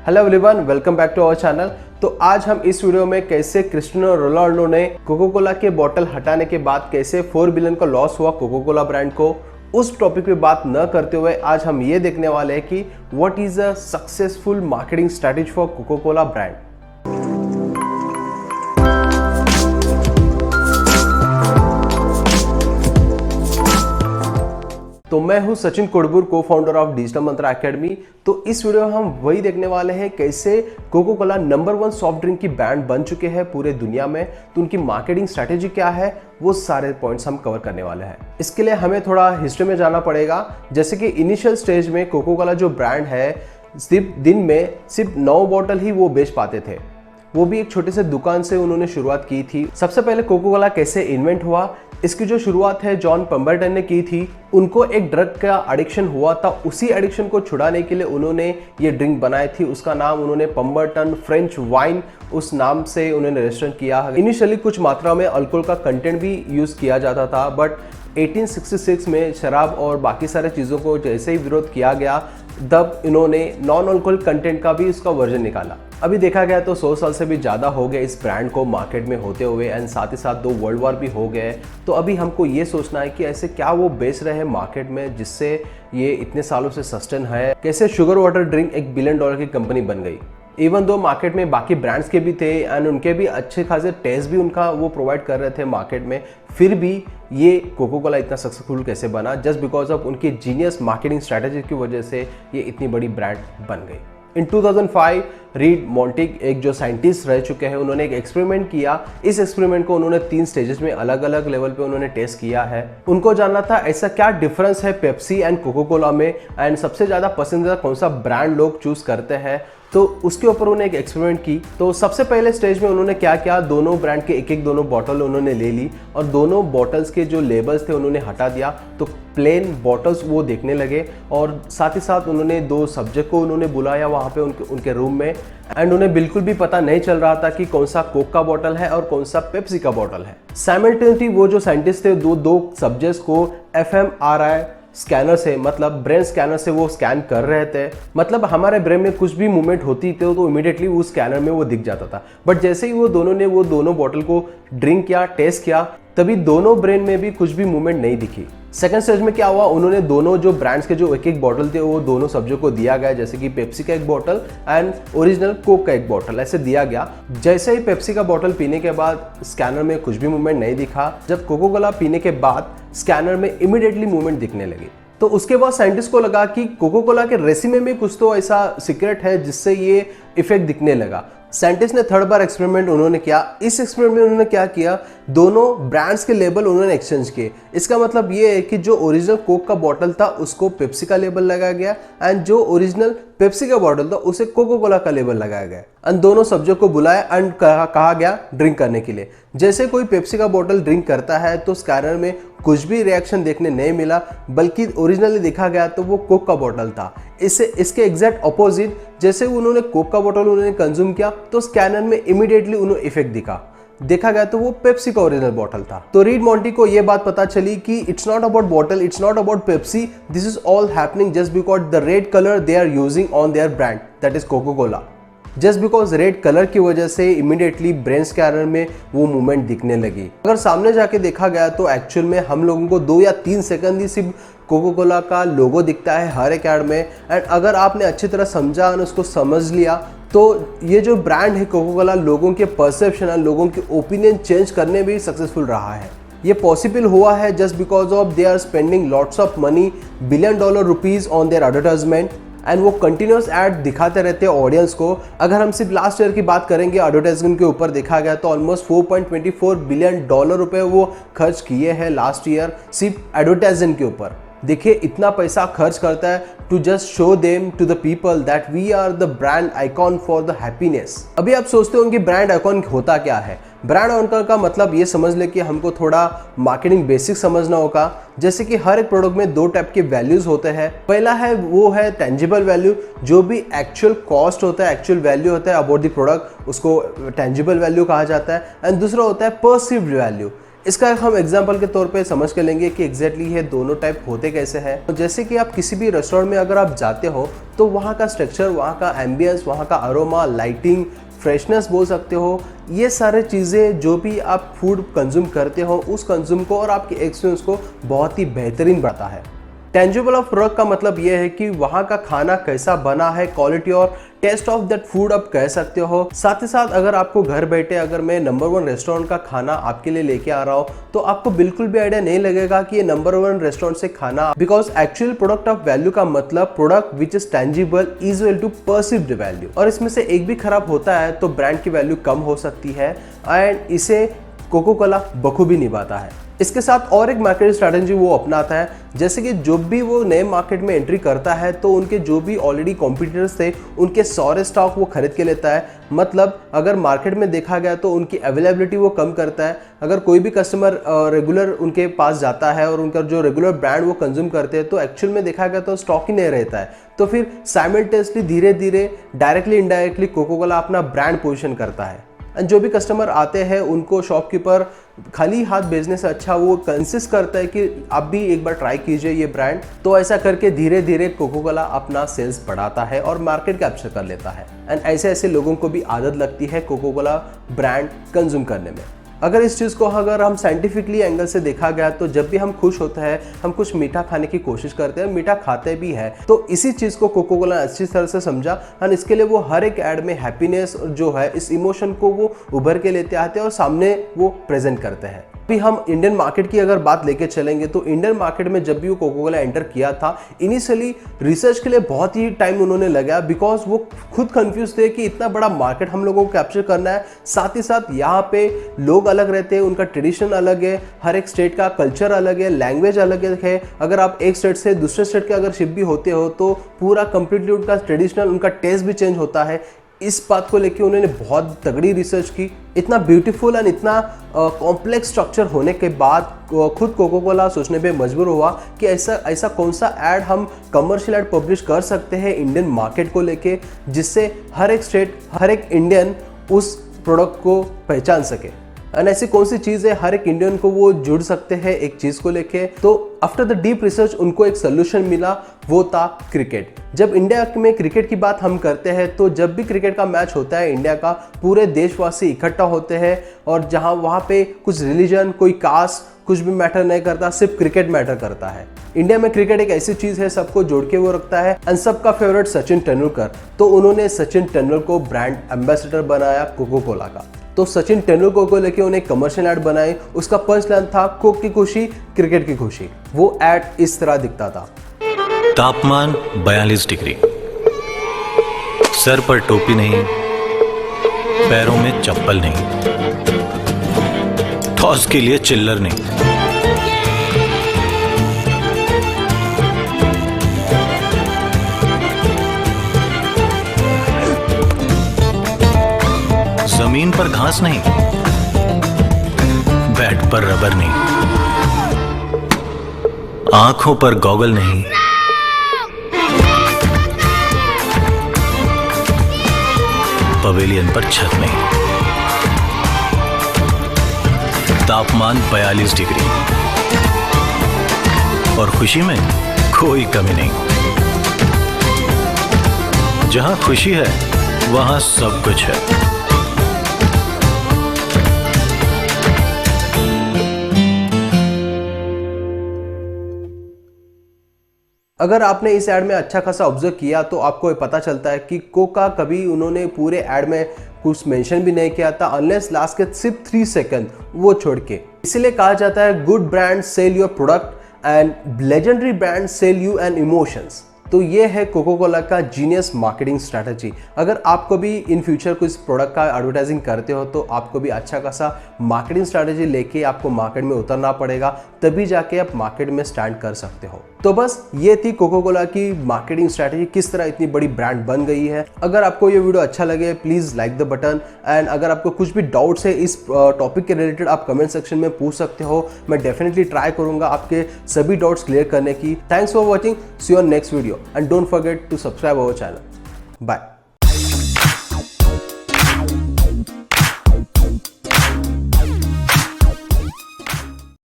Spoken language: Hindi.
Hello everyone, welcome back to our channel. तो आज हम इस वीडियो में कैसे क्रिस्टियानो रोनाल्डो ने कोको कोला के बोतल हटाने के बाद कैसे 4 बिलियन का लॉस हुआ कोको कोला ब्रांड को, उस टॉपिक पे बात न करते हुए आज हम ये देखने वाले हैं कि what is a successful marketing strategy for Coca Cola brand. तो मैं हूं Sachin Kodbur, co founder of Digital Mantra Academy. तो इस वीडियो में हम वही देखने वाले हैं कैसे Coca Cola number 1 soft drink की ब्रांड बन चुके हैं पूरे दुनिया में। तो उनकी मार्केटिंग स्ट्रैटेजी क्या है, वो सारे पॉइंट्स हम कवर करने वाले हैं। इसके लिए हमें थोड़ा हिस्ट्री में जाना पड़ेगा। जैसे कि इनिशियल स्टेज में कोको कोला जो ब्रांड है, सिर्फ दिन में सिर्फ 9 बॉटल ही वो बेच पाते थे। वो भी एक छोटे से दुकान से उन्होंने शुरुआत की थी। सबसे पहले कोको कोला कैसे इन्वेंट हुआ, इसकी जो शुरुआत है जॉन पेम्बरटन ने की थी। उनको एक ड्रग का एडिक्शन हुआ था, उसी एडिक्शन को छुड़ाने के लिए उन्होंने ये ड्रिंक बनाई थी। उसका नाम उन्होंने पेम्बरटन फ्रेंच वाइन उस नाम से उन्होंने रजिस्टर किया। इनिशियली कुछ मात्रा में अल्कोहल का कंटेंट भी यूज़ किया जाता था, बट 1866 में शराब और बाकी सारे चीज़ों को जैसे ही विरोध किया गया, तब इन्होंने नॉन अल्कोहल कंटेंट का भी इसका वर्जन निकाला। अभी देखा गया तो 100 साल से भी ज़्यादा हो गए इस ब्रांड को मार्केट में होते हुए, एंड साथ ही साथ 2 वर्ल्ड वॉर भी हो गए। तो अभी हमको ये सोचना है कि ऐसे क्या वो बेच रहे हैं मार्केट में जिससे ये इतने सालों से सस्टेन है। कैसे शुगर वाटर ड्रिंक $1 बिलियन की कंपनी बन गई। इवन दो मार्केट में बाकी ब्रांड्स के भी थे एंड उनके भी अच्छे खासे टेस्ट भी उनका वो प्रोवाइड कर रहे थे मार्केट में, फिर भी ये कोको कोला इतना सक्सेसफुल कैसे बना, जस्ट बिकॉज ऑफ उनकी जीनियस मार्केटिंग स्ट्रैटेजी की वजह से ये इतनी बड़ी ब्रांड बन गई। इन 2005 रीड मॉन्टिग एक जो साइंटिस्ट रह चुके हैं, उन्होंने एक एक्सपेरिमेंट किया। इस एक्सपेरिमेंट को उन्होंने 3 स्टेजेस में अलग अलग लेवल पे उन्होंने टेस्ट किया है। उनको जानना था ऐसा क्या डिफरेंस है पेप्सी एंड कोको कोला में, एंड सबसे ज़्यादा पसंदीदा कौन सा ब्रांड लोग चूज करते हैं। तो उसके ऊपर उन्होंने एक एक्सपेरिमेंट की। तो सबसे पहले स्टेज में उन्होंने क्या किया, दोनों ब्रांड के एक दोनों बॉटल उन्होंने ले ली और दोनों बॉटल्स के जो लेबल्स थे उन्होंने हटा दिया। तो प्लेन बॉटल्स वो देखने लगे और साथ ही साथ उन्होंने 2 सब्जेक्ट को उन्होंने बुलाया वहाँ पे उनके रूम में, एंड उन्हें बिल्कुल भी पता नहीं चल रहा था कि कौन सा कोक का बॉटल है और कौन सा पेप्सी का बॉटल है। साइमल्टेनियसली वो जो साइंटिस्ट थे दो सब्जेक्ट्स को fMRI स्कैनर से, मतलब ब्रेन स्कैनर से वो स्कैन कर रहे थे। मतलब हमारे ब्रेन में कुछ भी मूवमेंट होती थी तो इमीडिएटली उस स्कैनर में वो दिख जाता था। बट जैसे ही वो दोनों बॉटल को ड्रिंक किया, टेस्ट किया, तभी दोनों ब्रेन में भी कुछ भी मूवमेंट नहीं दिखी। सेकंड स्टेज में क्या हुआ, उन्होंने दोनों जो ब्रांड्स के जो एक बॉटल थे वो दोनों सब्जेक्ट को दिया गया, जैसे कि पेप्सी का एक बॉटल एंड ओरिजिनल कोक का एक बॉटल ऐसे दिया गया। जैसे ही पेप्सी का बॉटल पीने के बाद स्कैनर में कुछ भी मूवमेंट नहीं दिखा, जब कोको कोला पीने के बाद स्कैनर में इमीडिएटली मूवमेंट दिखने लगी। तो उसके बाद साइंटिस्ट को लगा कि कोको कोला के रेसिपी में कुछ तो ऐसा सीक्रेट है जिससे ये इफेक्ट दिखने लगा। साइंटिस्ट ने थर्ड बार एक्सपेरिमेंट उन्होंने किया। इस एक्सपेरिमेंट में उन्होंने क्या किया, दोनों ब्रांड्स के लेबल उन्होंने एक्सचेंज किए। इसका मतलब ये है कि जो ओरिजिनल कोक का बॉटल था उसको पेप्सी का लेबल लगाया गया, एंड जो ओरिजिनल पेप्सी का बॉटल था उसे कोको कोला का लेबल लगाया गया। एंड दोनों सब्जेक्ट को बुलाया एंड कहा गया ड्रिंक करने के लिए। जैसे कोई पेप्सी का बॉटल ड्रिंक करता है तो स्कैनर में कुछ भी रिएक्शन देखने नहीं मिला, बल्कि ओरिजिनली देखा गया तो वो कोक का बॉटल था। इसके एग्जैक्ट अपोजिट, जैसे उन्होंने कोक का बॉटल उन्होंने कंज्यूम किया तो स्कैनर में इमीडिएटली उन्हें इफेक्ट दिखा, देखा गया तो वो पेप्सी का ओरिजिनल बॉटल था। तो रीड मॉन्टी को ये बात पता चली कि it's not about bottle, it's not about Pepsi, this is all happening just because the red colour they are using on their brand, that is Coca Cola. Just because red colour की वजह से इमीडिएटली ब्रेन स्कैनर में वो मूवमेंट दिखने लगी। अगर सामने जाके देखा गया तो एक्चुअल में हम लोगों को 2 या 3 सेकंड ही सिर्फ कोको कोला का लोगो दिखता है हर एक ऐड में। एंड अगर आपने अच्छी तरह समझा और उसको समझ लिया तो ये जो ब्रांड है कोको कोला, लोगों के परसेप्शन और लोगों के ओपिनियन चेंज करने में भी सक्सेसफुल रहा है। ये पॉसिबल हुआ है just because of they are spending lots of money, $1 billion on their advertisement, and वो कंटिन्यूस ऐड दिखाते रहते हैं ऑडियंस को। अगर हम सिर्फ लास्ट ईयर की बात करेंगे एडवर्टाइजमेंट के ऊपर देखा गया तो ऑलमोस्ट $4.24 बिलियन वो खर्च किए हैं लास्ट ईयर सिर्फ एडवर्टाइजमेंट के ऊपर। देखिए इतना पैसा खर्च करता है to just show them to the people that we are the brand icon for the happiness. अभी आप सोचते होंगे ब्रांड आइकॉन होता क्या है। ब्रांड आइकॉन का मतलब ये समझ ले कि हमको थोड़ा मार्केटिंग बेसिक समझना होगा। जैसे कि हर एक प्रोडक्ट में 2 टाइप के वैल्यूज होते हैं। पहला है वो है टेंजिबल वैल्यू, जो भी एक्चुअल कॉस्ट होता है, एक्चुअल वैल्यू होता है अबाउट द प्रोडक्ट, उसको टेंजिबल वैल्यू कहा जाता है। एंड दूसरा होता है परसीव्ड वैल्यू, इसका हम एग्जांपल के तौर पे समझ के लेंगे कि एग्जैक्टली ये दोनों टाइप होते कैसे हैं। तो जैसे कि आप किसी भी रेस्टोरेंट में अगर आप जाते हो तो वहाँ का स्ट्रक्चर, वहाँ का एम्बियंस, वहाँ का अरोमा, लाइटिंग, फ्रेशनेस बोल सकते हो, ये सारे चीज़ें जो भी आप फूड कंज्यूम करते हो उस कंज्यूम को और आपके एक्सपीरियंस को बहुत ही बेहतरीन बनाता है। टेंजिबल ऑफ प्रोडक्ट का मतलब ये है कि वहाँ का खाना कैसा बना है, क्वालिटी और टेस्ट ऑफ दैट फूड आप कह सकते हो। साथ ही साथ अगर आपको घर बैठे अगर मैं नंबर 1 रेस्टोरेंट का खाना आपके लिए लेके आ रहा हूँ तो आपको बिल्कुल भी आइडिया नहीं लगेगा कि ये नंबर 1 रेस्टोरेंट से खाना, because actual product of value का मतलब product which is tangible is equal to perceived value. और इसमें से एक भी खराब होता है तो ब्रांड की वैल्यू कम हो सकती है एंड इसे कोको कोला बखूबी निभाता है। इसके साथ और एक मार्केटिंग स्ट्रैटेजी वो अपनाता है, जैसे कि जो भी वो नए मार्केट में एंट्री करता है तो उनके जो भी ऑलरेडी कॉम्पिटिटर्स थे उनके सारे स्टॉक वो खरीद के लेता है। मतलब अगर मार्केट में देखा गया तो उनकी अवेलेबिलिटी वो कम करता है। अगर कोई भी कस्टमर रेगुलर उनके पास जाता है और उनका जो रेगुलर ब्रांड वो कंज्यूम करते हैं तो एक्चुअल में देखा गया तो स्टॉक ही नहीं रहता है। तो फिर साइमल्टेनियसली धीरे धीरे डायरेक्टली इनडायरेक्टली कोको कोला अपना ब्रांड पोजिशन करता है। जो भी कस्टमर आते हैं उनको शॉपकीपर खाली हाथ भेजने से अच्छा वो कंसिस्ट करता है कि आप भी एक बार ट्राई कीजिए ये ब्रांड। तो ऐसा करके धीरे धीरे कोको कोला अपना सेल्स बढ़ाता है और मार्केट कैप्चर कर लेता है। एंड ऐसे ऐसे लोगों को भी आदत लगती है कोको कोला ब्रांड कंज्यूम करने में। अगर इस चीज़ को अगर हम साइंटिफिकली एंगल से देखा गया तो जब भी हम खुश होते हैं हम कुछ मीठा खाने की कोशिश करते हैं, मीठा खाते भी हैं। तो इसी चीज़ को कोको कोला अच्छी तरह से समझा और इसके लिए वो हर एक ऐड में हैप्पीनेस जो है इस इमोशन को वो उभर के लेते आते हैं और सामने वो प्रेजेंट करते हैं। अभी हम इंडियन मार्केट की अगर बात लेके चलेंगे तो इंडियन मार्केट में जब भी वो कोको कोला एंटर किया था इनिशियली रिसर्च के लिए बहुत ही टाइम उन्होंने लगाया, बिकॉज वो खुद कंफ्यूज थे कि इतना बड़ा मार्केट हम लोगों को कैप्चर करना है। साथ ही साथ यहाँ पे लोग अलग रहते हैं, उनका ट्रेडिशन अलग है, हर एक स्टेट का कल्चर अलग है, लैंग्वेज अलग है। अगर आप एक स्टेट से दूसरे स्टेट के अगर शिफ्ट भी होते हो तो पूरा कंप्लीटली उनका ट्रेडिशनल, उनका टेस्ट भी चेंज होता है। इस बात को लेके उन्होंने बहुत तगड़ी रिसर्च की। इतना ब्यूटीफुल एंड इतना कॉम्प्लेक्स स्ट्रक्चर होने के बाद खुद कोको कोला सोचने पे मजबूर हुआ कि ऐसा कौन सा ऐड हम कमर्शियल ऐड पब्लिश कर सकते हैं इंडियन मार्केट को लेके, जिससे हर एक स्टेट, हर एक इंडियन उस प्रोडक्ट को पहचान सके। एंड ऐसी कौन सी चीज़ है हर एक इंडियन को वो जुड़ सकते हैं एक चीज़ को लेके। तो आफ्टर द डीप रिसर्च उनको एक सोल्यूशन मिला, वो था क्रिकेट। जब इंडिया में क्रिकेट की बात हम करते हैं तो जब भी क्रिकेट का मैच होता है इंडिया का, पूरे देशवासी इकट्ठा होते हैं और जहां वहाँ पे कुछ रिलीजन, कोई कास्ट कुछ भी मैटर नहीं करता, सिर्फ क्रिकेट मैटर करता है। इंडिया में क्रिकेट एक ऐसी चीज़ है सबको जोड़ के वो रखता है। एंड सबका फेवरेट सचिन तेंदुलकर, तो उन्होंने सचिन तेंदुलकर को ब्रांड एम्बेसडर बनाया कोको कोला का। तो सचिन तेंदुलकर को लेके उन्हें कमर्शियल ऐड बनाई। उसका पंच लाइन था कोक की खुशी, क्रिकेट की खुशी। वो ऐड इस तरह दिखता था। तापमान 42 डिग्री, सर पर टोपी नहीं, पैरों में चप्पल नहीं, टॉस के लिए चिल्लर नहीं, जमीन पर घास नहीं, बैट पर रबर नहीं, आंखों पर गॉगल नहीं, पवेलियन पर छत नहीं। तापमान 42 डिग्री और खुशी में कोई कमी नहीं। जहां खुशी है वहां सब कुछ है। अगर आपने इस ऐड में अच्छा खासा ऑब्जर्व किया तो आपको ये पता चलता है कि कोका कभी उन्होंने पूरे ऐड में कुछ मेंशन भी नहीं किया था, अनलेस लास्ट के सिर्फ 3 सेकंड वो छोड़ के। इसीलिए कहा जाता है good brand sell your product and legendary brand sell you and emotions. तो ये है कोको कोला का जीनियस मार्केटिंग स्ट्रैटेजी। अगर आपको भी इन फ्यूचर कुछ प्रोडक्ट का एडवर्टाइजिंग करते हो तो आपको भी अच्छा खासा मार्केटिंग स्ट्रैटेजी लेके आपको मार्केट में उतरना पड़ेगा, तभी जाके आप मार्केट में स्टैंड कर सकते हो। तो बस ये थी कोको कोला की मार्केटिंग स्ट्रैटेजी, किस तरह इतनी बड़ी ब्रांड बन गई है। अगर आपको ये वीडियो अच्छा लगे please like the button, and अगर आपको कुछ भी डाउट्स है इस टॉपिक के रिलेटेड आप कमेंट सेक्शन में पूछ सकते हो। मैं डेफिनेटली ट्राई करूंगा आपके सभी डाउट्स क्लियर करने की। Thanks for watching, see you on next video and don't forget to subscribe our channel. Bye.